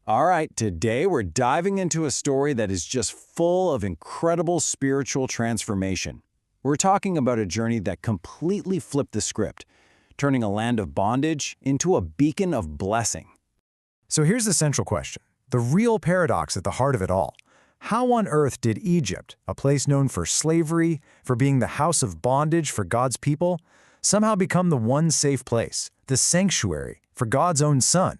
All right, today we're diving into a story that is just full of incredible spiritual transformation. We're talking about a journey that completely flipped the script, turning a land of bondage into a beacon of blessing. So here's the central question, the real paradox at the heart of it all. How on earth did Egypt, a place known for slavery, for being the house of bondage for God's people, somehow become the one safe place, the sanctuary for God's own Son?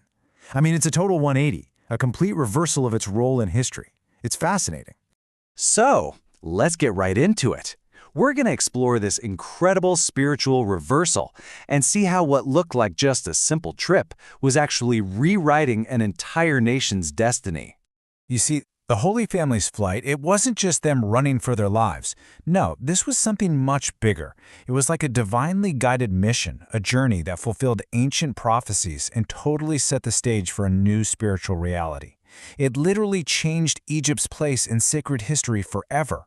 I mean, it's a total 180, a complete reversal of its role in history. It's fascinating. So, let's get right into it. We're going to explore this incredible spiritual reversal and see how what looked like just a simple trip was actually rewriting an entire nation's destiny. You see, the Holy Family's flight, it wasn't just them running for their lives. No, this was something much bigger. It was like a divinely guided mission, a journey that fulfilled ancient prophecies and totally set the stage for a new spiritual reality. It literally changed Egypt's place in sacred history forever.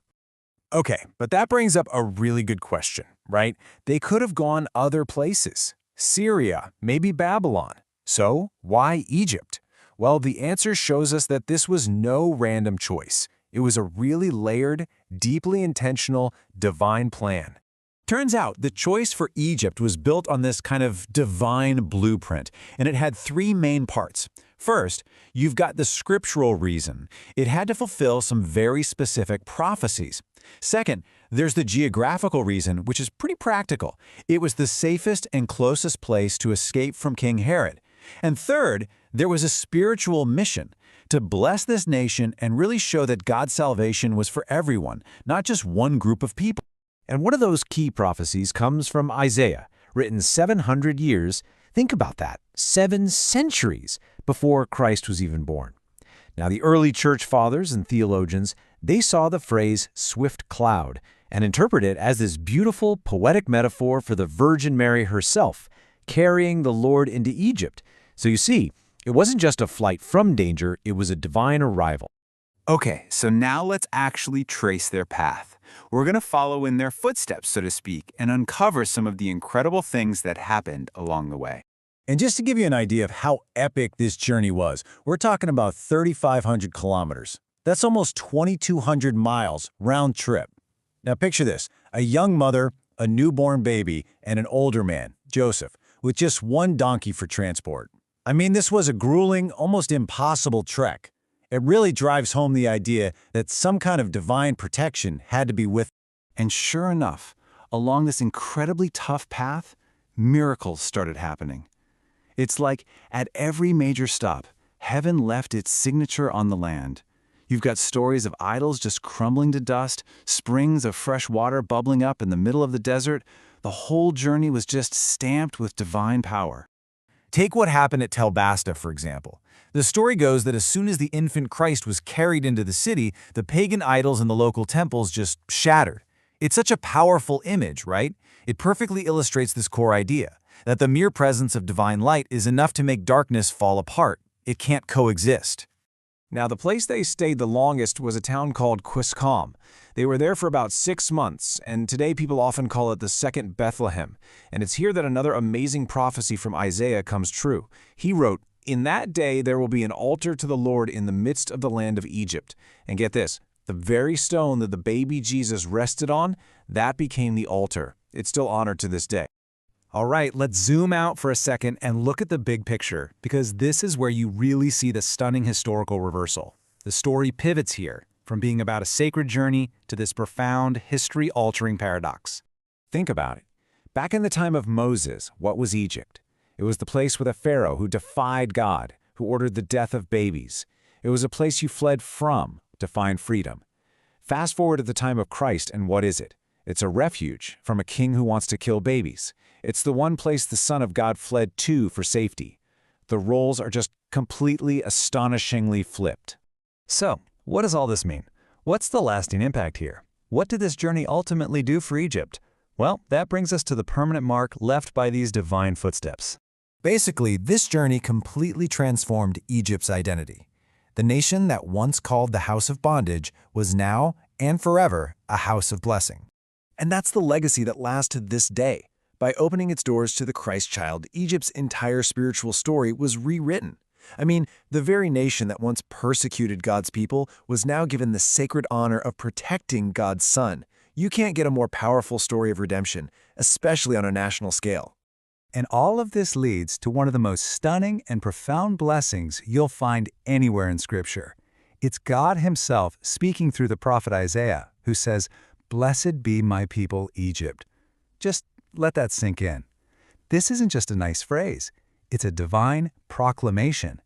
Okay, but that brings up a really good question, right? They could have gone other places. Syria, maybe Babylon. So, why Egypt? Well, the answer shows us that this was no random choice. It was a really layered, deeply intentional, divine plan. Turns out the choice for Egypt was built on this kind of divine blueprint, and it had three main parts. First, you've got the scriptural reason. It had to fulfill some very specific prophecies. Second, there's the geographical reason, which is pretty practical. It was the safest and closest place to escape from King Herod. And third, there was a spiritual mission to bless this nation and really show that God's salvation was for everyone, not just one group of people. And one of those key prophecies comes from Isaiah, written 700 years, think about that, 7 centuries before Christ was even born. Now, the early church fathers and theologians, they saw the phrase swift cloud and interpreted it as this beautiful, poetic metaphor for the Virgin Mary herself, carrying the Lord into Egypt. So you see, it wasn't just a flight from danger, it was a divine arrival. Okay, so now let's actually trace their path. We're going to follow in their footsteps, so to speak, and uncover some of the incredible things that happened along the way. And just to give you an idea of how epic this journey was, we're talking about 3,500 kilometers. That's almost 2,200 miles round trip. Now picture this, a young mother, a newborn baby, and an older man, Joseph, with just one donkey for transport. I mean, this was a grueling, almost impossible trek. It really drives home the idea that some kind of divine protection had to be with them. And sure enough, along this incredibly tough path, miracles started happening. It's like at every major stop, heaven left its signature on the land. You've got stories of idols just crumbling to dust, springs of fresh water bubbling up in the middle of the desert. The whole journey was just stamped with divine power. Take what happened at Tel Basta, for example. The story goes that as soon as the infant Christ was carried into the city, the pagan idols in the local temples just shattered. It's such a powerful image, right? It perfectly illustrates this core idea, that the mere presence of divine light is enough to make darkness fall apart. It can't coexist. Now, the place they stayed the longest was a town called Qisqam. They were there for about 6 months, and today people often call it the second Bethlehem. And it's here that another amazing prophecy from Isaiah comes true. He wrote, "In that day there will be an altar to the Lord in the midst of the land of Egypt." And get this, the very stone that the baby Jesus rested on, that became the altar. It's still honored to this day. All right, let's zoom out for a second and look at the big picture, because this is where you really see the stunning historical reversal. The story pivots here, from being about a sacred journey to this profound, history-altering paradox. Think about it. Back in the time of Moses, what was Egypt? It was the place with a pharaoh who defied God, who ordered the death of babies. It was a place you fled from to find freedom. Fast forward to the time of Christ, and what is it? It's a refuge from a king who wants to kill babies. It's the one place the Son of God fled to for safety. The roles are just completely, astonishingly flipped. So, what does all this mean? What's the lasting impact here? What did this journey ultimately do for Egypt? Well, that brings us to the permanent mark left by these divine footsteps. Basically, this journey completely transformed Egypt's identity. The nation that once called the house of bondage was now, and forever, a house of blessing. And that's the legacy that lasts to this day. By opening its doors to the Christ child, Egypt's entire spiritual story was rewritten. I mean, the very nation that once persecuted God's people was now given the sacred honor of protecting God's Son. You can't get a more powerful story of redemption, especially on a national scale. And all of this leads to one of the most stunning and profound blessings you'll find anywhere in Scripture. It's God Himself speaking through the prophet Isaiah, who says, "Blessed be my people Egypt." Just let that sink in. This isn't just a nice phrase. It's a divine proclamation.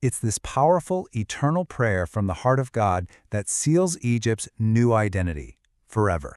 It's this powerful, eternal prayer from the heart of God that seals Egypt's new identity forever.